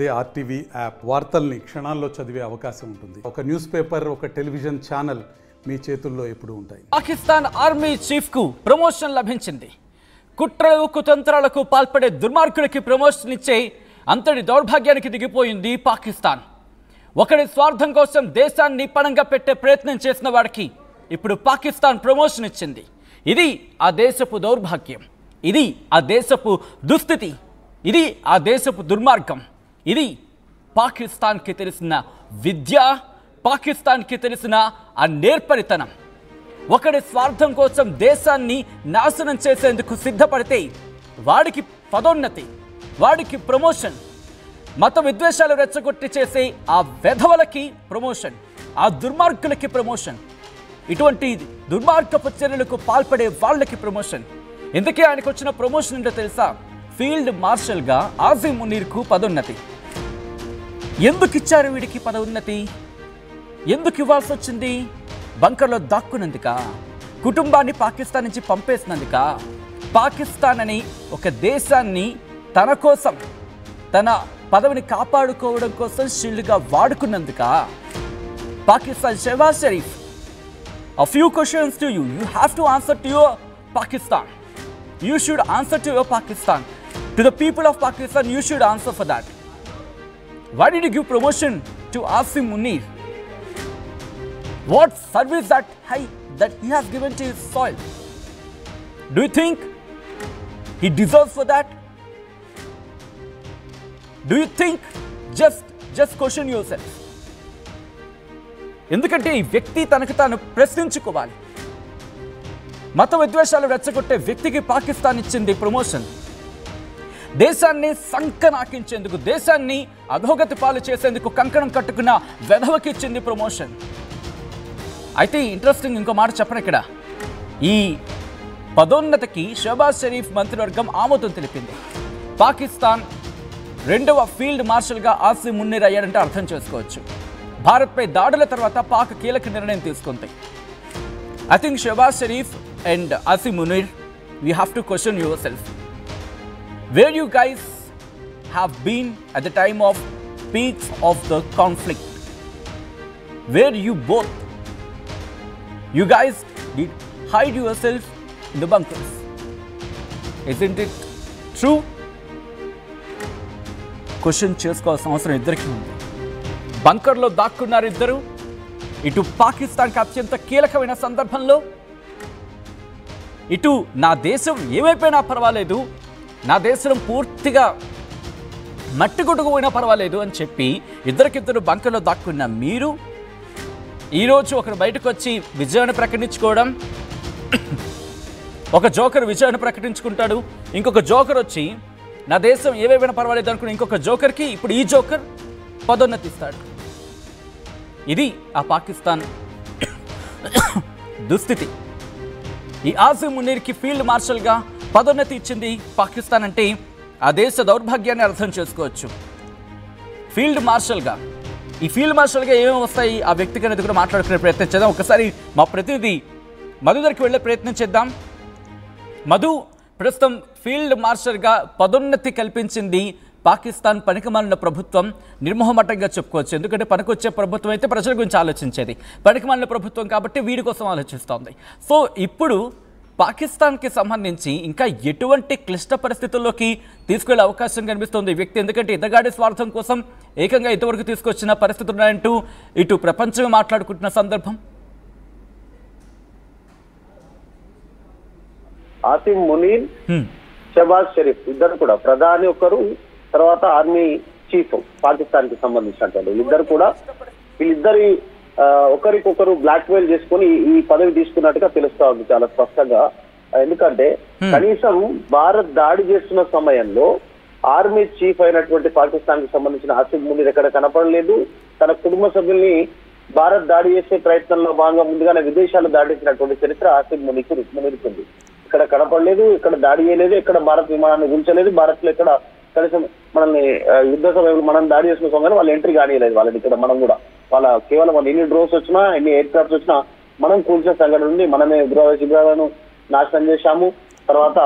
అదే RTV app వార్తల్ని క్షణాల్లో చదివే అవకాశం ఉంటుంది. ఒక న్యూస్ పేపర్, ఒక టెలివిజన్ ఛానల్ మీ చేతుల్లో ఎప్పుడూ ఉంటాయి. పాకిస్తాన్ ఆర్మీ చీఫ్ కు ప్రమోషన్ లభించింది. కుట్రలు కుతంత్రాలకు పాల్పడే దుర్మార్గులకి ప్రమోషన్ ఇచ్చే అంతటి దౌర్భాగ్యానికి దిగిపోయింది పాకిస్తాన్. ఒకరి స్వార్థం కోసం దేశాన్ని పణంగా పెట్టే ప్రయత్నం చేసిన వాడికి ఇప్పుడు పాకిస్తాన్ ప్రమోషన్ ఇచ్చింది. ఇది ఆ దేశపు దౌర్భాగ్యం, ఇది ఆ దేశపు దుస్థితి, ఇది ఆ దేశపు దుర్మార్గం. ఇది పాకిస్తాన్కి తెలిసిన విద్య, పాకిస్తాన్కి తెలిసిన ఆ నేర్పరితనం. ఒకడి స్వార్థం కోసం దేశాన్ని నాశనం చేసేందుకు సిద్ధపడితే వాడికి పదోన్నతి, వాడికి ప్రమోషన్. మత విద్వేషాలు రెచ్చగొట్టి చేసే ఆ వెధవలకి ప్రమోషన్, ఆ దుర్మార్గులకి ప్రమోషన్, ఇటువంటి దుర్మార్గపు చర్యలకు పాల్పడే వాళ్ళకి ప్రమోషన్. ఎందుకే ఆయనకు వచ్చిన ప్రమోషన్ ఏంటో తెలుసా? ఫీల్డ్ మార్షల్గా ఆసిమ్ మునీర్కు పదోన్నతి. ఎందుకు ఇచ్చారు వీడికి పదోన్నతి? ఎందుకు ఇవ్వాల్సి వచ్చింది? బంకర్లో దాక్కున్నందుక, కుటుంబాన్ని పాకిస్తాన్ నుంచి పంపేసినందుక, పాకిస్తాన్ అని ఒక దేశాన్ని తన కోసం, తన పదవిని కాపాడుకోవడం కోసం షీల్డ్గా వాడుకున్నందుక. Pakistan Shehbaz Sharif, a few questions to you. You have to answer to your Pakistan. You should answer to your Pakistan. To the people of Pakistan, you should answer for that. Why did you give promotion to Asim Munir? What service that he has given to his soil? Do you think he deserves for that? Do you think? Just question yourself. ఎందుకంటే ఈ వ్యక్తి తనకు తాను ప్రశ్నించుకోవాలి. మత విద్వేషాలు రెచ్చగొట్టే వ్యక్తికి పాకిస్తాన్ ఇచ్చింది ప్రమోషన్. దేశాన్ని సంకనాకించేందుకు, దేశాన్ని అధోగతి పాలు చేసేందుకు కంకణం కట్టుకున్న వెధవకి ఇచ్చింది ప్రమోషన్. అయితే ఇంట్రెస్టింగ్ ఇంకో మాట చెప్పను ఇక్కడ. ఈ పదోన్నతికి షెహబాజ్ షరీఫ్ మంత్రివర్గం ఆమోదం తెలిపింది. పాకిస్తాన్ రెండవ ఫీల్డ్ మార్షల్గా ఆసిమ్ మునీర్ అయ్యాడంటే అర్థం చేసుకోవచ్చు. భారత్పై దాడుల తర్వాత పాక్ కీలక నిర్ణయం తీసుకుంది. I think Shehbaz Sharif and Asim Munir, we have to question yourself. Where you guys have been at the time of peaks of the conflict? Where you both? You guys did hide yourself in the bunkers. Isn't it true? Question చేసుకోవాల్సిన అవసరం ఇద్దరికీ ఉంది. బంకర్లో దాక్కున్నారు ఇద్దరు. ఇటు పాకిస్తాన్కి అత్యంత కీలకమైన సందర్భంలో, ఇటు నా దేశం ఏమైపోయినా పర్వాలేదు, నా దేశం పూర్తిగా మట్టికొట్టుకుపోయినా పర్వాలేదు అని చెప్పి ఇద్దరికిద్దరు బంకర్లో దాక్కున్న మీరు ఈరోజు ఒకరు బయటకు వచ్చి విజయాన్ని ప్రకటించుకోవడం, ఒక జోకర్ విజయాన్ని ప్రకటించుకుంటాడు, ఇంకొక జోకర్ వచ్చి నా దేశం ఏమైపోయినా పర్వాలేదు అనుకున్న ఇంకొక జోకర్కి ఇప్పుడు ఈ జోకర్ పదోన్నతి ఇస్తాడు. ఇది ఆ పాకిస్తాన్ దుస్థితి. ఈ ఆసిమ్ మునీర్కి ఫీల్డ్ మార్షల్గా పదోన్నతి ఇచ్చింది పాకిస్తాన్ అంటే ఆ దేశ దౌర్భాగ్యాన్ని అర్థం చేసుకోవచ్చు. ఫీల్డ్ మార్షల్గా, ఈ ఫీల్డ్ మార్షల్గా ఏమేమి వస్తాయి ఆ వ్యక్తికి అనేది కూడా మాట్లాడుకునే ప్రయత్నం చేద్దాం. ఒకసారి మా ప్రతినిధి మధు దగ్గరికి వెళ్ళే ప్రయత్నం చేద్దాం. మధు, ప్రస్తుతం ఫీల్డ్ మార్షల్గా పదోన్నతి కల్పించింది పాకిస్తాన్ పనికిమాలిన ప్రభుత్వం, నిర్మోహమాటంగా చెప్పుకోవచ్చు. ఎందుకంటే పనికొచ్చే ప్రభుత్వం అయితే ప్రజల గురించి ఆలోచించేది, పనికిమాలిన ప్రభుత్వం కాబట్టి వీడి కోసం ఆలోచిస్తోంది. సో ఇప్పుడు పాకిస్తాన్కి సంబంధించి ఇంకా ఎటువంటి క్లిష్ట పరిస్థితుల్లోకి తీసుకెళ్లే అవకాశం కనిపిస్తుంది ఈ వ్యక్తి? ఎందుకంటే ఇతగాడి స్వార్థం కోసం ఏకంగా ఇంతవరకు తీసుకొచ్చిన పరిస్థితులు ఉన్నాయంటూ ఇటు ప్రపంచమే మాట్లాడుకుంటున్న సందర్భం. ఆసిమ్ మునీర్, షెహబాజ్ షరీఫ్ ఇద్దరు కూడా ప్రధాని ఒకరు, తర్వాత ఆర్మీ చీఫ్ పాకిస్తాన్ కి సంబంధించినటువంటి వీళ్ళిద్దరు కూడా, వీళ్ళిద్దరి ఒకరికొకరు బ్లాక్ మెయిల్ చేసుకుని ఈ పదవి తీసుకున్నట్టుగా తెలుస్తా ఉంది చాలా స్పష్టంగా. ఎందుకంటే కనీసం భారత్ దాడి చేస్తున్న సమయంలో ఆర్మీ చీఫ్ అయినటువంటి పాకిస్తాన్ కి సంబంధించిన ఆసిమ్ మునీర్ ఎక్కడ కనపడలేదు. తన కుటుంబ సభ్యుల్ని భారత్ దాడి చేసే ప్రయత్నంలో భాగంగా ముందుగానే విదేశాలు దాటించినటువంటి చరిత్ర ఆసిమ్ మునీర్కుంది. ఇక్కడ కనపడలేదు, ఇక్కడ దాడి చేయలేదు, ఇక్కడ భారత్ విమానాన్ని గుంచలేదు, భారత్ లో ఇక్కడ కనీసం మనల్ని యుద్ధ సమయంలో మనం దాడి చేసిన సమయంలో వాళ్ళు ఎంట్రీ కానియలేదు. వాళ్ళని ఇక్కడ మనం కూడా వాళ్ళ కేవలం వాళ్ళు ఎన్ని డ్రోన్స్ వచ్చినా, ఎన్ని ఎయిర్ క్రాఫ్ట్స్ వచ్చినా మనం కూల్చిన సంఘటన ఉంది. మనమే ఉగ్రవాద శిబిరాలను నాశనం చేశాము. తర్వాత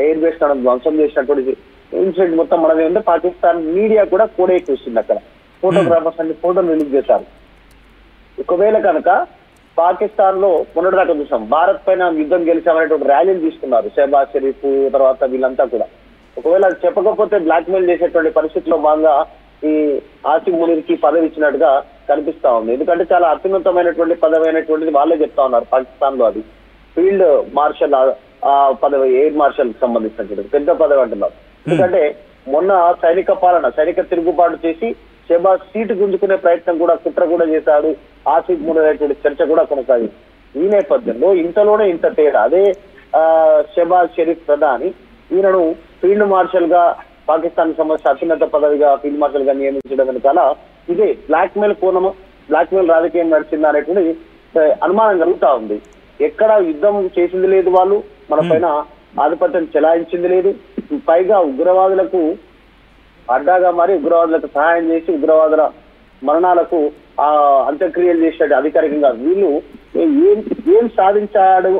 ఎయిర్ బేస్ ధ్వంసం చేసినటువంటి ఇన్సిడెంట్ మొత్తం మనది ఉంటే పాకిస్తాన్ మీడియా కూడా కోడే చూస్తుంది. అక్కడ ఫోటోగ్రాఫర్స్ అన్ని ఫోటోలు రిలీజ్ చేశారు. ఒకవేళ కనుక పాకిస్తాన్ లో మొన్నటిదాకా చూసాం భారత్ పైన యుద్ధం గెలిచామనేటువంటి ర్యాలీలు తీసుకున్నారు షెహబాజ్ షరీఫ్ తర్వాత వీళ్ళంతా కూడా. ఒకవేళ అది చెప్పకపోతే బ్లాక్ మెయిల్ చేసేటువంటి పరిస్థితిలో భాగంగా ఈ ఆసిఫ్ మునీర్ కి పదవి ఇచ్చినట్టుగా కనిపిస్తా ఉంది. ఎందుకంటే చాలా అత్యున్నతమైనటువంటి పదవి అయినటువంటిది వాళ్ళే చెప్తా ఉన్నారు పాకిస్తాన్ లో. అది ఫీల్డ్ మార్షల్ పదవి, ఎయిర్ మార్షల్ కి సంబంధించినటువంటి పెద్ద పదవి అంటున్నారు. ఎందుకంటే మొన్న సైనిక తిరుగుబాటు చేసి షెహబాజ్ సీటు గుంజుకునే ప్రయత్నం కూడా కుట్ర కూడా చేశాడు ఆసిఫ్ మునీర్ అనేటువంటి చర్చ కూడా కొనసాగింది. ఈ నేపథ్యంలో ఇంతలోనే ఇంత తేడా. అదే షెహబాజ్ షరీఫ్ ప్రధాని ఈయనను ఫీల్డ్ మార్షల్ గా పాకిస్తాన్ కి సంబంధించిన అత్యున్నత పదవిగా ఫీల్డ్ మార్షల్ గా నియమించడం వెనకాల ఇదే బ్లాక్ మెయిల్ రాజకీయం నడిచిందా అనేటువంటి అనుమానం కలుగుతా ఉంది. ఎక్కడ యుద్ధం చేసింది లేదు, వాళ్ళు మన పైన ఆధిపత్యం చెలాయించింది లేదు. పైగా ఉగ్రవాదులకు అడ్డాగా మారి ఉగ్రవాదులకు సహాయం చేసి ఉగ్రవాదుల మరణాలకు అంత్యక్రియలు చేసినట్టు అధికారికంగా వీళ్ళు ఏం సాధించాడు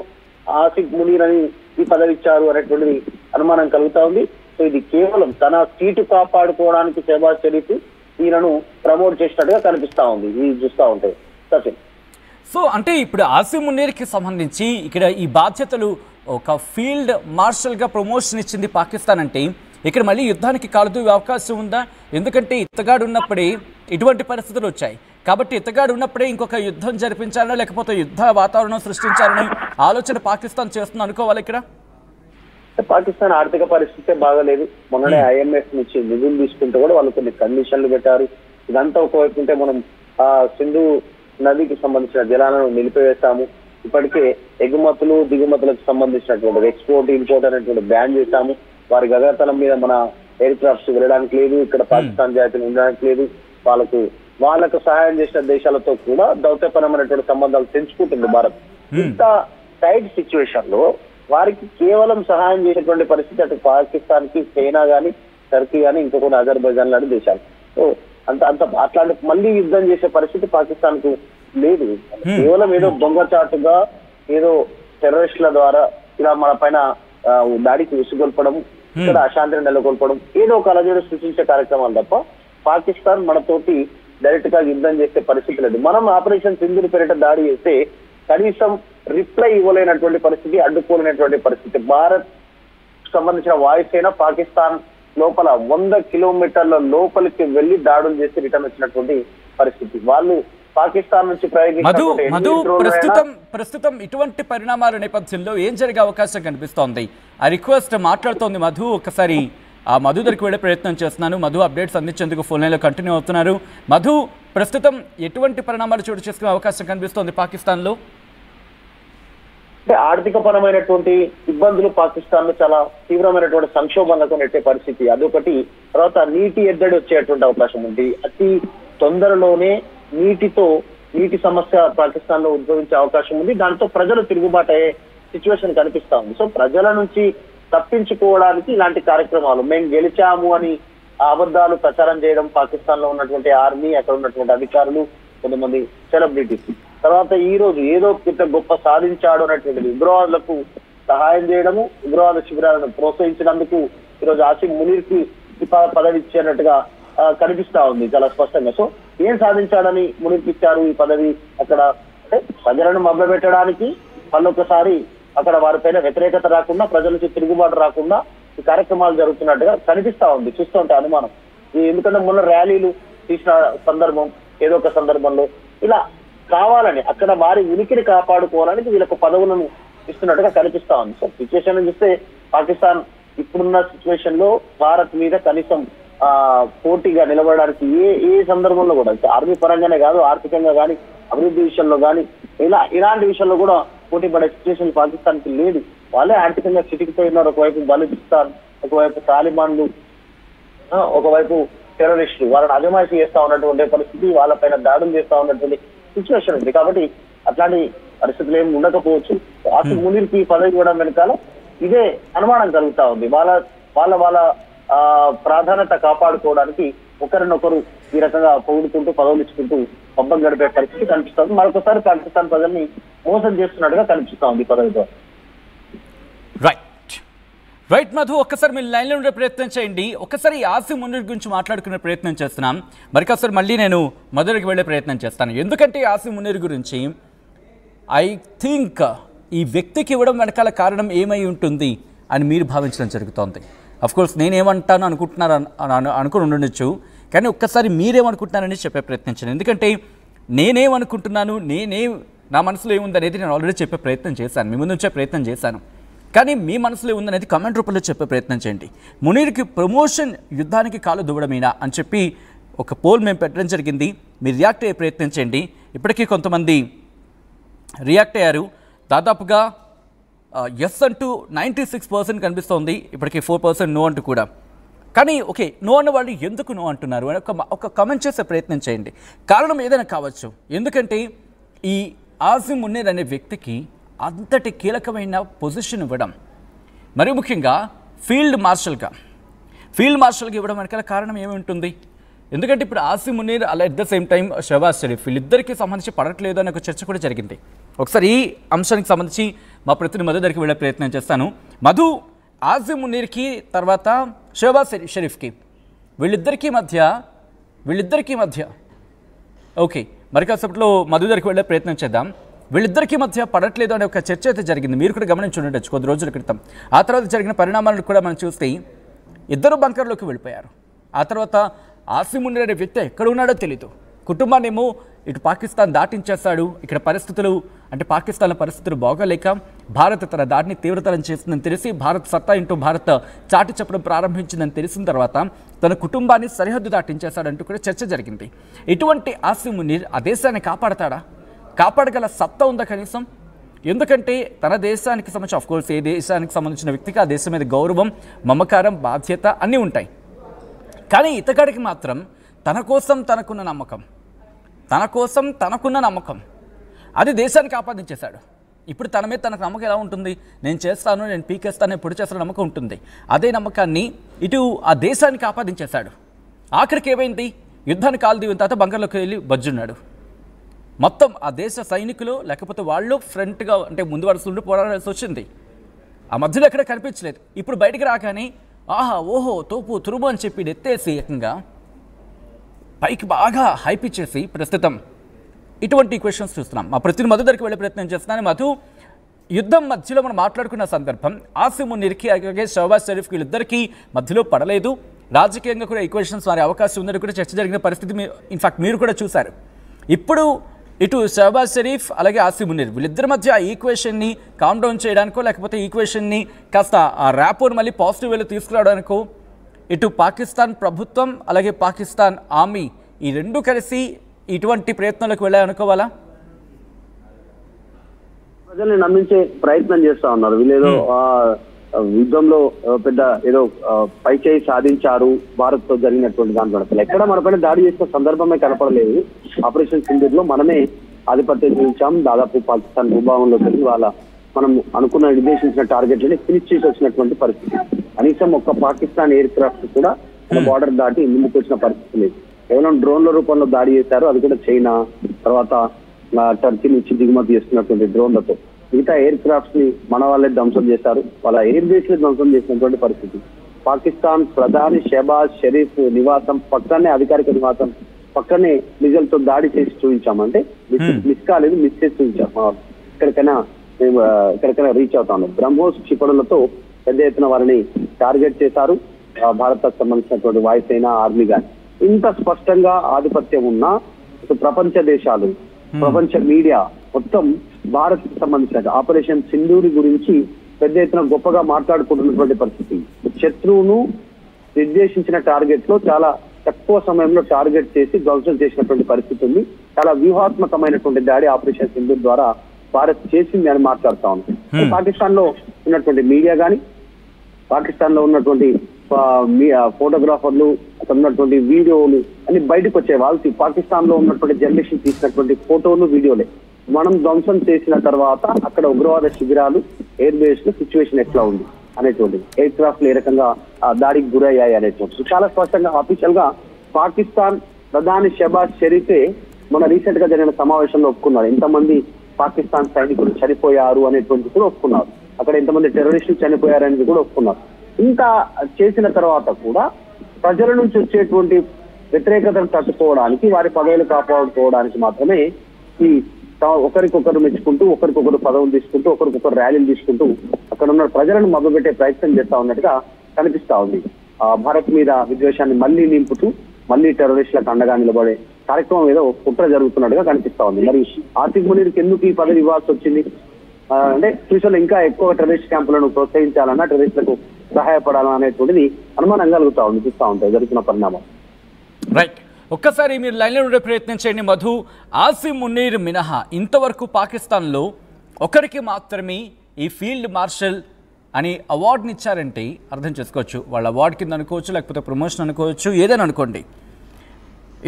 ఆసిఫ్ మునీర్ అని ఈ పదవి ఇచ్చారు అనేటువంటిది అనుమానం కలుగుతా ఉంది. సో ఇది కేవలం తన సీటు కాపాడుకోవడానికి షెహబాజ్ షరీఫ్ ఈయనను ప్రమోట్ చేసినట్టుగా కనిపిస్తా ఉంది ఇది చూస్తా ఉంటే. సచిన్, సో అంటే ఇప్పుడు ఆసిఫ్ మునీర్కి సంబంధించి ఇక్కడ ఈ బాధ్యతలు ఒక ఫీల్డ్ మార్షల్గా ప్రమోషన్ ఇచ్చింది పాకిస్తాన్ అంటే ఇక్కడ మళ్ళీ యుద్ధానికి కాలుదూవే అవకాశం ఉందా? ఎందుకంటే ఇతగాడు ఉన్నప్పుడే ఇటువంటి పరిస్థితులు వచ్చాయి కాబట్టి ఇతగాడు ఉన్నప్పుడే ఇంకొక యుద్ధం జరిపించాలని లేకపోతే యుద్ధ వాతావరణం సృష్టించాలని ఆలోచన పాకిస్తాన్ చేస్తుంది అనుకోవాలి. ఇక్కడ పాకిస్తాన్ ఆర్థిక పరిస్థితే బాగాలేదు. మొన్ననే IMF నుంచి నిధులు తీసుకుంటే కూడా వాళ్ళు కొన్ని కండిషన్లు పెట్టారు. ఇదంతా ఒకవైపు ఉంటే మనం సింధు నదికి సంబంధించిన జలాలను నిలిపివేస్తాము. ఇప్పటికే ఎగుమతులు దిగుమతులకు సంబంధించినటువంటి ఎక్స్పోర్ట్ ఇంపోర్ట్ అనేటువంటి బ్యాన్ చేశాము. వారి గగనతలం మీద మన ఎయిర్ క్రాఫ్ట్స్ వెళ్ళడానికి లేదు, ఇక్కడ పాకిస్తాన్ జాతీయులు ఉండడానికి లేదు. వాళ్ళకు సహాయం చేసిన దేశాలతో కూడా దౌత్యపరమైనటువంటి సంబంధాలు తెంచుకుంటుంది భారత్. ఇంత టైట్ సిచ్యువేషన్ లో వారికి కేవలం సహాయం చేసేటువంటి పరిస్థితి అటు పాకిస్తాన్ కి చైనా గానీ టర్కీ గానీ ఇంకొకటి అజర్బైజాన్ లాంటి దేశాలు. సో అట్లాంటి మళ్ళీ యుద్ధం చేసే పరిస్థితి పాకిస్తాన్ కు లేదు. కేవలం ఏదో దొంగచాటుగా ఏదో టెర్రరిస్టుల ద్వారా ఇలా మన పైన దాడికి విసుగొల్పడం, ఇక్కడ అశాంతిని నెలకొల్పడం, ఏదో ఒక అలజడి సృష్టించే కార్యక్రమాలు తప్ప పాకిస్తాన్ మనతోటి డైరెక్ట్ గా యుద్ధం చేసే పరిస్థితి లేదు. మనం ఆపరేషన్ సింధూర్ పేరిట దాడి చేస్తే కనీసం రిప్లై ఇవ్వలేనటువంటి పరిస్థితి, అడ్డుకోలేనటువంటి పరిస్థితి. భారత్ సంబంధించిన వాయుసేన పాకిస్తాన్ లోపల 100 కిలోమీటర్ల లోపలికి వెళ్లి దాడులు చేసి రిటర్న్ వచ్చినటువంటి పరిస్థితి. వాళ్ళు పాకిస్తాన్ నుంచి ప్రస్తుతం ఇటువంటి పరిణామాల నేపథ్యంలో ఏం జరిగే అవకాశం కనిపిస్తోంది? ఆ రిక్వెస్ట్ మాట్లాడుతోంది మధు. ఒకసారి ఆ మధు దగ్గరికి వెళ్ళే ప్రయత్నం చేస్తున్నాను. మధు అప్డేట్స్ అందించేందుకు ఫోన్ లైన్లో కంటిన్యూ అవుతున్నారు. మధు, ప్రస్తుతం ఎటువంటి పరిణామాలు చోటు చేసుకునే అవకాశం కనిపిస్తోంది పాకిస్తాన్ లో? అంటే ఆర్థిక పరమైనటువంటి ఇబ్బందులు పాకిస్తాన్ లో చాలా తీవ్రమైనటువంటి సంక్షోభాలకు నెట్టే పరిస్థితి అదొకటి. తర్వాత నీటి ఎద్దడి వచ్చేటువంటి అవకాశం ఉంది. అతి తొందరలోనే నీటి సమస్య పాకిస్తాన్ లో ఉద్భవించే అవకాశం ఉంది. దాంతో ప్రజలు తిరుగుబాటు అయ్యే సిచ్యువేషన్ కనిపిస్తా ఉంది. సో ప్రజల నుంచి తప్పించుకోవడానికి ఇలాంటి కార్యక్రమాలు, మేము గెలిచాము అని అబద్ధాలు ప్రచారం చేయడం, పాకిస్తాన్ లో ఉన్నటువంటి ఆర్మీ, అక్కడ ఉన్నటువంటి అధికారులు, కొంతమంది సెలబ్రిటీస్, తర్వాత ఈ రోజు ఏదో గొప్ప సాధించాడు అనేటువంటిది ఉగ్రవాదులకు సహాయం చేయడము, ఉగ్రవాద శిబిరాలను ప్రోత్సహించినందుకు ఈరోజు ఆసిఫ్ మునీర్ కి పదవి ఇచ్చేటట్టుగా కనిపిస్తా ఉంది చాలా స్పష్టంగా. సో ఏం సాధించాడని మునీర్కి ఇచ్చారు ఈ పదవి? అక్కడ అంటే ప్రజలను మభ్యపెట్టడానికి, మళ్ళొకసారి అక్కడ వారిపైన వ్యతిరేకత రాకుండా, ప్రజల నుంచి తిరుగుబాటు రాకుండా ఈ కార్యక్రమాలు జరుగుతున్నట్టుగా కనిపిస్తా ఉంది చూస్తుంటే అనుమానం. ఎందుకంటే మొన్న ర్యాలీలు తీసిన సందర్భం, ఏదో ఒక సందర్భంలో ఇలా కావాలని అక్కడ వారి ఉనికిని కాపాడుకోవడానికి వీళ్ళకు పదవులను ఇస్తున్నట్టుగా కనిపిస్తా ఉంది. సో సిచ్యువేషన్ చూస్తే పాకిస్తాన్ ఇప్పుడున్న సిచ్యువేషన్ లో భారత్ మీద కనీసం పోటీగా నిలబడడానికి ఏ సందర్భంలో కూడా, ఆర్మీ పరంగానే కాదు, ఆర్థికంగా కానీ, అభివృద్ధి విషయంలో కానీ, ఇలాంటి విషయంలో కూడా పోటీ పడే సిచ్యువేషన్ పాకిస్తాన్ కి లేదు. వాళ్ళే ఆర్థికంగా చిటికిపోయినారు. ఒకవైపు బలూచిస్తాన్, ఒకవైపు తాలిబాన్లు, ఒకవైపు టెర్రరిస్టులు వాళ్ళని అజమాయిషీ చేస్తా ఉన్నటువంటి పరిస్థితి, వాళ్ళపైన దాడులు చేస్తా ఉన్నటువంటి సిచ్యువేషన్ ఉంది. కాబట్టి అట్లాంటి పరిస్థితులు ఏమి ఉండకపోవచ్చు. ఆసిఫ్ మునీర్ కి పదవి ఇవ్వడం వెనకాల ఇదే అనుమానం కలుగుతా ఉంది. వాళ్ళ ప్రాధాన్యత కాపాడుకోవడానికి ఒకరినొకరు ఈ రకంగా పొగుడుకుంటూ పదవులు ఇచ్చుకుంటూ పబ్బం గడిపే పరిస్థితి కనిపిస్తుంది. మరొకసారి పాకిస్తాన్ ప్రజల్ని మోసం చేస్తున్నట్టుగా కనిపిస్తా ఉంది పదవితో. రైట్. రైట్ మధు, ఒక్కసారి మీరు లైన్లో ఉండే ప్రయత్నం చేయండి. ఒక్కసారి ఆసిమ్ మునీర్ గురించి మాట్లాడుకునే ప్రయత్నం చేస్తున్నాం. మరికొకసారి మళ్ళీ నేను మధురకు వెళ్ళే ప్రయత్నం చేస్తాను. ఎందుకంటే ఆసిమ్ మునీర్ గురించి ఐ థింక్ ఈ వ్యక్తికి ఇవ్వడం వెనకాల కారణం ఏమై ఉంటుంది అని మీరు భావించడం జరుగుతోంది. అఫ్కోర్స్ నేనేమంటాను అనుకుని ఉండొచ్చు, కానీ ఒక్కసారి మీరేమనుకుంటున్నారని చెప్పే ప్రయత్నించాను. ఎందుకంటే నేనేమనుకుంటున్నాను, నా మనసులో ఏముందనేది నేను ఆల్రెడీ చెప్పే ప్రయత్నం చేశాను, మీ ముందు వచ్చే ప్రయత్నం చేశాను. కానీ మీ మనసులో ఏముందనేది కమెంట్ రూపంలో చెప్పే ప్రయత్నం చేయండి. మునీర్కి ప్రమోషన్ యుద్ధానికి కాలు దువ్వడమేనా అని చెప్పి ఒక పోల్ మేము పెట్టడం జరిగింది. మీరు రియాక్ట్ అయ్యే ప్రయత్నం చేయండి. ఇప్పటికీ కొంతమంది రియాక్ట్ అయ్యారు. దాదాపుగా ఎస్ అంటూ 96% కనిపిస్తోంది, ఇప్పటికీ 4% నో అంటూ కూడా. కానీ ఓకే, నో అన్న వాళ్ళు ఎందుకు నో అంటున్నారు అని ఒక కమెంట్ చేసే ప్రయత్నం చేయండి. కారణం ఏదైనా కావచ్చు. ఎందుకంటే ఈ ఆసిమ్ మునీర్ అనే వ్యక్తికి అంతటి కీలకమైన పొజిషన్ ఇవ్వడం, మరి ముఖ్యంగా ఫీల్డ్ మార్షల్గా ఇవ్వడం వెనకాల కారణం ఏమి ఉంటుంది? ఎందుకంటే ఇప్పుడు ఆసిమ్ మునీర్ అలా at the same time Shehbaz Sharif వీళ్ళిద్దరికీ సంబంధించి పడట్లేదు అనే ఒక చర్చ కూడా జరిగింది. ఒకసారి ఈ అంశానికి సంబంధించి మా ప్రతినిధి మధు దగ్గరికి వెళ్ళే ప్రయత్నం చేస్తాను. మధు, ఆసిమ్ మునీర్కి తర్వాత షహబాజ్ షరీఫ్కి వీళ్ళిద్దరికీ మధ్య ఓకే, మరి కాసేపట్లో మధు దగ్గరికి వెళ్ళే ప్రయత్నం చేద్దాం. వీళ్ళిద్దరికీ మధ్య పడట్లేదు అనే ఒక చర్చ అయితే జరిగింది. మీరు కూడా గమనించి ఉండొచ్చు కొద్ది రోజుల క్రితం. ఆ తర్వాత జరిగిన పరిణామాలను కూడా మనం చూస్తే ఇద్దరు బంకర్లోకి వెళ్ళిపోయారు. ఆ తర్వాత ఆసిమ్ మునీర్ అనే వ్యక్తి ఎక్కడ ఉన్నాడో తెలీదు. కుటుంబాన్నేమో ఇటు పాకిస్తాన్ దాటించేస్తాడు. ఇక్కడ పరిస్థితులు అంటే పాకిస్తాన్లో పరిస్థితులు బాగోలేక భారత్ తన దాడిని తీవ్రతరం చేస్తుందని తెలిసి భారత్ సత్తా ఇంటూ భారత్ చాటి చెప్పడం ప్రారంభించిందని తెలిసిన తర్వాత తన కుటుంబాన్ని సరిహద్దు దాటించేస్తాడంటూ కూడా చర్చ జరిగింది. ఇటువంటి ఆసిమ్ మునీర్ ఆ దేశాన్ని కాపాడగల సత్తా ఉందా కనీసం? ఎందుకంటే తన దేశానికి సంబంధించి ఆఫ్కోర్స్ ఏ దేశానికి సంబంధించిన వ్యక్తికి ఆ దేశం మీద గౌరవం, మమకారం, బాధ్యత అన్నీ ఉంటాయి. కానీ ఇతగాడికి మాత్రం తన కోసం తనకున్న నమ్మకం అది దేశానికి ఆపాదించేశాడు. ఇప్పుడు తన మీద తనకు నమ్మకం ఎలా ఉంటుంది? నేను చేస్తాను, నేను పీకేస్తాను, నేను పొడి చేస్తాను నమ్మకం ఉంటుంది. అదే నమ్మకాన్ని ఇటు ఆ దేశానికి ఆపాదించేశాడు. ఆఖరికి ఏమైంది? యుద్ధాన్ని కాలు దిగిన తర్వాత బంకర్లోకి వెళ్ళి బజ్జున్నాడు. మొత్తం ఆ దేశ సైనికులు లేకపోతే వాళ్ళు ఫ్రంట్గా అంటే ముందు వరుస పోరాడాల్సి వచ్చింది. ఆ మధ్యలో ఎక్కడ కనిపించలేదు. ఇప్పుడు బయటికి రాగానే ఆహా ఓహో తోపు తురుము అని చెప్పి ఎత్తేసి ఏకంగా పైకి బాగా హైప్ ఇచ్చేసి ప్రస్తుతం ఇటువంటి క్వశ్చన్స్ చూస్తున్నాం. మా ప్రతినిధి మధు దగ్గరికి వెళ్ళే ప్రయత్నం చేస్తున్నాను. మధు, యుద్ధం మధ్యలో మనం మాట్లాడుకున్న సందర్భం ఆసిమ్ మునీర్కి అలాగే షహబాజ్ షరీఫ్కి వీళ్ళిద్దరికీ మధ్యలో పడలేదు. రాజకీయంగా కూడా ఈక్వేషన్స్ మారే అవకాశం ఉందని కూడా చర్చ జరిగిన పరిస్థితి ఇన్ఫాక్ట్ మీరు కూడా చూశారు. ఇప్పుడు ఇటు షహబాజ్ షరీఫ్ అలాగే ఆసిమ్ మునీర్ వీళ్ళిద్దరి మధ్య ఆ ఈక్వేషన్ని కామ్ డౌన్ చేయడానికో లేకపోతే ఈక్వేషన్ని కాస్త ఆ ర్యాపోని మళ్ళీ పాజిటివ్ వేలో తీసుకురావడానికో ఇటు పాకిస్తాన్ ప్రభుత్వం అలాగే పాకిస్తాన్ ఆర్మీ ఈ రెండు కలిసి ఇటువంటి ప్రయత్నాలకు వెళ్ళాలనుకోవాలా? ప్రజల్ని నమ్మించే ప్రయత్నం చేస్తా ఉన్నారు. వీళ్ళేదో యుద్ధంలో పెద్ద ఏదో పైచేయి సాధించారు భారత్ తో జరిగినటువంటి దాంట్లో అసలు ఎక్కడ మనపైన దాడి చేసిన సందర్భమే కనపడలేదు. ఆపరేషన్ సింధూర్ లో మనమే ఆధిపత్యం చూపించాం. దాదాపు పాకిస్తాన్ భూభాగంలో వెళ్ళి మనం అనుకున్న నిర్దేశించిన టార్గెట్లని ఫినిష్ చేసి వచ్చినటువంటి పరిస్థితి. కనీసం ఒక్క పాకిస్తాన్ ఎయిర్ క్రాఫ్ట్ కూడా బార్డర్ దాటి ముందుకు వచ్చిన పరిస్థితి లేదు. కేవలం డ్రోన్ల రూపంలో దాడి చేశారు. అది కూడా చైనా తర్వాత టర్కీ నుంచి దిగుమతి చేస్తున్నటువంటి డ్రోన్లతో. మిగతా ఎయిర్ క్రాఫ్ట్స్ ని మన వాళ్ళే ధ్వంసం చేశారు. వాళ్ళ ఎయిర్ బేస్ ని ధ్వంసం చేసినటువంటి పరిస్థితి. పాకిస్తాన్ ప్రధాని షహబాజ్ షరీఫ్ నివాసం పక్కనే, అధికారిక నివాసం పక్కనే మిజైల్తో దాడి చేసి చూపించామంటే మిస్ కాలేదు, మిస్ చేసి చూపించాం. ఎక్కడికైనా రీచ్ అవుతాను. బ్రహ్మోస్ క్షిపణులతో పెద్ద ఎత్తున వారిని టార్గెట్ చేశారు. భారత్ సంబంధించినటువంటి వాయుసేన, ఆర్మీ గాని. ఇంత స్పష్టంగా ఆధిపత్యం ఉన్న ప్రపంచ దేశాలు, ప్రపంచ మీడియా మొత్తం భారత్ కి సంబంధించిన ఆపరేషన్ సింధూరి గురించి పెద్ద ఎత్తున గొప్పగా మాట్లాడుకుంటున్నటువంటి పరిస్థితి. శత్రువును నిర్దేశించిన టార్గెట్ లో చాలా తక్కువ సమయంలో టార్గెట్ చేసి ధ్వంసం చేసినటువంటి పరిస్థితి ఉంది. చాలా వ్యూహాత్మకమైనటువంటి దాడి ఆపరేషన్ సింధూర్ ద్వారా భారత్ చేసింది అని మాట్లాడుతా ఉన్నాం. పాకిస్తాన్ లో ఉన్నటువంటి మీడియా గాని, పాకిస్తాన్ లో ఉన్నటువంటి ఫోటోగ్రాఫర్లు, అక్కడ ఉన్నటువంటి వీడియోలు అన్ని బయటకు వచ్చాయి. వాళ్ళు పాకిస్తాన్ లో ఉన్నటువంటి జనరేషన్ తీసినటువంటి ఫోటోలు, వీడియోలే. మనం ధ్వంసం చేసిన తర్వాత అక్కడ ఉగ్రవాద శిబిరాలు, ఎయిర్ బేస్ లో సిచ్యువేషన్ ఎట్లా ఉంది అనేటువంటిది, ఎయిర్ క్రాఫ్ట్లు ఏ రకంగా దాడికి గురయ్యాయి అనేటువంటిది చాలా స్పష్టంగా అఫీషియల్ గా పాకిస్తాన్ ప్రధాని షహబాజ్ షరీఫే మన రీసెంట్ గా జరిగిన సమావేశంలో ఒప్పుకున్నారు. ఎంతమంది పాకిస్తాన్ సైనికులు చనిపోయారు అనేటువంటిది కూడా ఒప్పుకున్నారు. అక్కడ ఎంతమంది టెర్రరిస్టులు చనిపోయారు అనేది కూడా ఒప్పుకున్నారు. ఇంత చేసిన తర్వాత కూడా ప్రజల నుంచి వచ్చేటువంటి వ్యతిరేకతను తట్టుకోవడానికి, వారి పదవులు కాపాడుకోవడానికి మాత్రమే ఈ ఒకరికొకరు మెచ్చుకుంటూ, ఒకరికొకరు పదవులు తీసుకుంటూ, ఒకరికొకరు ర్యాలీలు తీసుకుంటూ అక్కడ ఉన్న ప్రజలను మభ్యపెట్టే ప్రయత్నం చేస్తా ఉన్నట్టుగా కనిపిస్తా ఉంది. భారత్ మీద విద్వేషాన్ని మళ్ళీ నింపుతూ మళ్ళీ టెర్రరిస్టులకు అండగా నిలబడే కార్యక్రమం ఏదో కుట్ర జరుగుతున్నట్టుగా కనిపిస్తా ఉంది. మరి ఆసిఫ్ మునీర్కి ఎందుకు ఈ పదవి ఇవ్వాల్సి వచ్చింది? అంటే ఫ్యూచర్లో ఇంకా ఎక్కువ టెర్రరిస్ట్ క్యాంపులను ప్రోత్సహించాలన్నా, టెర్రరిస్టులకు సహాయపడాలన్నా అనేటువంటిది అనుమానం కలుగుతా ఉంది, చూస్తూ ఉంటాయి జరుగుతున్న పరిణామం. రైట్, ఒక్కసారి మీరు లైన్లో ఉండే ప్రయత్నం చేయండి మధు. ఆసిఫ్ మునీర్ మినహా ఇంతవరకు పాకిస్తాన్లో ఒకరికి మాత్రమే ఈ ఫీల్డ్ మార్షల్ అని అవార్డుని ఇచ్చారంటే అర్థం చేసుకోవచ్చు. వాళ్ళ అవార్డు కింద అనుకోవచ్చు, లేకపోతే ప్రమోషన్ అనుకోవచ్చు, ఏదైనా అనుకోండి.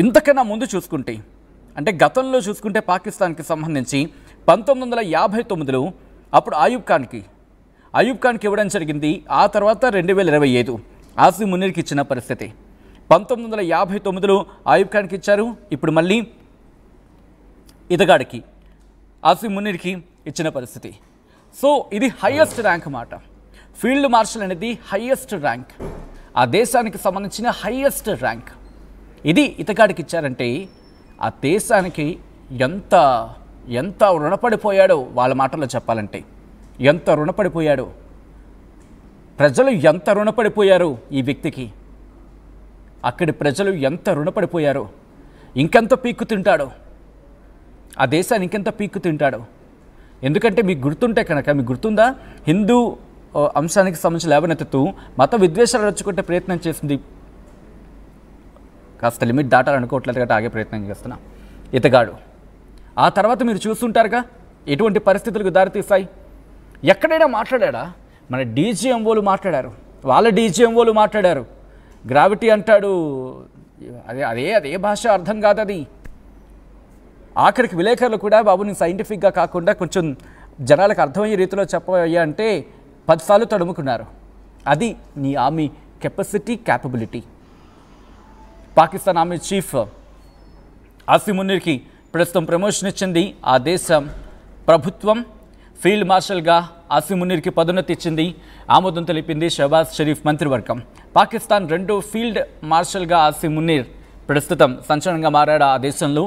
ఇంతకన్నా ముందు చూసుకుంటే, అంటే గతంలో చూసుకుంటే పాకిస్తాన్కి సంబంధించి 1959లో అప్పుడు అయూబ్ ఖాన్కి ఇవ్వడం జరిగింది. ఆ తర్వాత 2025 ఆసిఫ్ మునీర్కి ఇచ్చిన పరిస్థితి. 1959లో అయూబ్ ఖాన్కి ఇచ్చారు, ఇప్పుడు మళ్ళీ ఇతగాడికి ఆసిఫ్ మునీర్కి ఇచ్చిన పరిస్థితి. సో ఇది హయ్యెస్ట్ ర్యాంక్ మాట. ఫీల్డ్ మార్షల్ అనేది హయ్యెస్ట్ ర్యాంక్, ఆ దేశానికి సంబంధించిన హయ్యెస్ట్ ర్యాంక్. ఇది ఇతగాడికి ఇచ్చారంటే ఆ దేశానికి ఎంత ఎంత రుణపడిపోయాడో, వాళ్ళ మాటల్లో చెప్పాలంటే ఎంత రుణపడిపోయాడో, ప్రజలు ఎంత రుణపడిపోయారో ఈ వ్యక్తికి, అక్కడి ప్రజలు ఎంత రుణపడిపోయారో, ఇంకెంత పీక్కు తింటాడో, ఆ దేశాన్ని ఇంకెంత పీక్కు తింటాడో. ఎందుకంటే మీకు గుర్తుంటే కనుక, మీకు గుర్తుందా, హిందూ అంశానికి సంబంధించి లేవనెత్తుతూ మత విద్వేషాలు రచ్చుకుంటే ప్రయత్నం చేసింది, కాస్త లిమిట్ దాటాలనుకోవట్లేదు కాబట్టి ఆగే ప్రయత్నం చేస్తున్నా ఇతగాడు. ఆ తర్వాత మీరు చూస్తుంటారుగా ఎటువంటి పరిస్థితులకు దారితీస్తాయి. ఎక్కడైనా మాట్లాడా, మన డీజీఎంఓలు మాట్లాడారు, వాళ్ళ డీజీఎంఓలు మాట్లాడారు. గ్రావిటీ అంటాడు, అదే భాష అర్థం కాదు అది. ఆఖరికి విలేకరులు కూడా బాబు నేను సైంటిఫిక్గా కాకుండా కొంచెం జనాలకు అర్థమయ్యే రీతిలో చెప్పయ్యా అంటే 10 సార్లు తడుముకున్నారు. అది నీ army capacity, capability. Pakistan army chief Asif మునీర్కి ప్రస్తుతం ప్రమోషన్ ఇచ్చింది ఆ దేశం ప్రభుత్వం. ఫీల్డ్ మార్షల్గా ఆసిఫ్ మునీర్కి పదోన్నతి ఇచ్చింది, ఆమోదం తెలిపింది షహబాజ్ షరీఫ్ మంత్రివర్గం. పాకిస్తాన్ రెండో ఫీల్డ్ మార్షల్గా ఆసిఫ్ మునీర్ ప్రస్తుతం సంచలనంగా మారాడు ఆ దేశంలో.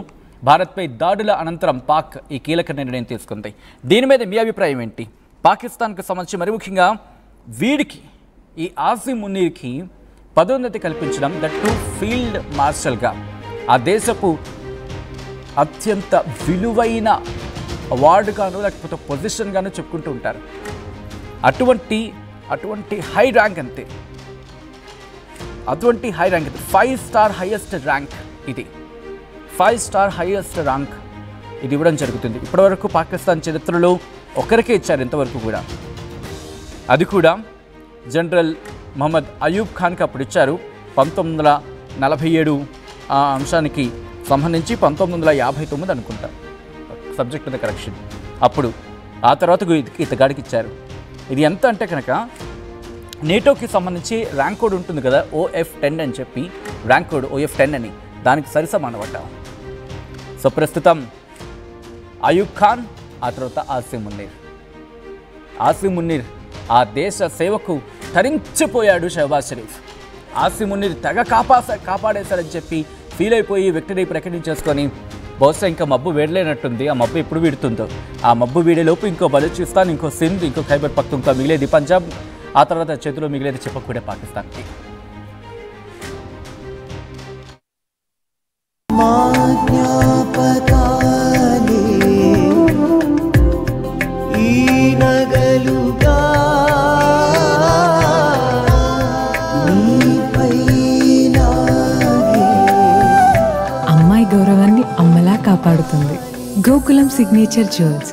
భారత్పై దాడుల అనంతరం పాక్ ఈ కీలక నిర్ణయం తీసుకుంది. దీని మీద మీ అభిప్రాయం ఏంటి? పాకిస్తాన్కు సంబంధించి మరి ముఖ్యంగా వీడికి, ఈ ఆసిఫ్ మునీర్కి పదోన్నతి కల్పించడం, దట్ టు ఫీల్డ్ మార్షల్గా, ఆ దేశపు అత్యంత విలువైన అవార్డుగాను లేకపోతే పొజిషన్గాను చెప్పుకుంటూ ఉంటారు. అటువంటి హై ర్యాంక్ అంతే, అటువంటి high rank, 5 star highest rank ఇది. 5 స్టార్ హైయెస్ట్ ర్యాంక్ ఇది ఇవ్వడం జరుగుతుంది. ఇప్పటివరకు పాకిస్తాన్ చరిత్రలో ఒకరికే ఇచ్చారు ఇంతవరకు కూడా. అది కూడా జనరల్ మహమ్మద్ అయూబ్ ఖాన్కి అప్పుడు ఇచ్చారు 1947 ఆ అంశానికి సంబంధించి 1959 అనుకుంటా, సబ్జెక్ట్ ఉంది కరెక్షన్. అప్పుడు ఆ తర్వాత ఇతగాడికి ఇచ్చారు. ఇది ఎంత అంటే కనుక నేటోకి సంబంధించి ర్యాంక్ కోడ్ ఉంటుంది కదా, OF10 అని చెప్పి ర్యాంక్ కోడ్ OF10 అని, దానికి సరిసమానమాట. సో ప్రస్తుతం అయూబ్ ఖాన్, ఆ తర్వాత ఆసిఫ్ మునీర్ ఆ దేశ సేవకు తరించిపోయాడు షహబాజ్ షరీఫ్. ఆసిఫ్ మునీర్ తెగ కాపాడేశాడని చెప్పి ఫీల్ అయిపోయి విక్టరీ ప్రకటించేసుకొని, బహుశా ఇంకా మబ్బు వేడలేనట్టుంది. ఆ మబ్బు ఎప్పుడు వీడుతుందో, ఆ మబ్బు వీడేలోపు ఇంకో బలూచిస్తాన్, ఇంకో సింధ్, ఇంకో ఖైబర్ పఖ్తూన్ఖ్వా మిగిలేది పంజాబ్, ఆ తర్వాత చేతిలో మిగిలేది చెప్పకూడే పాకిస్తాన్కి. అమ్మాయి గౌరవాన్ని అమ్మలా కాపాడుతుంది. Gokulam signature jewels,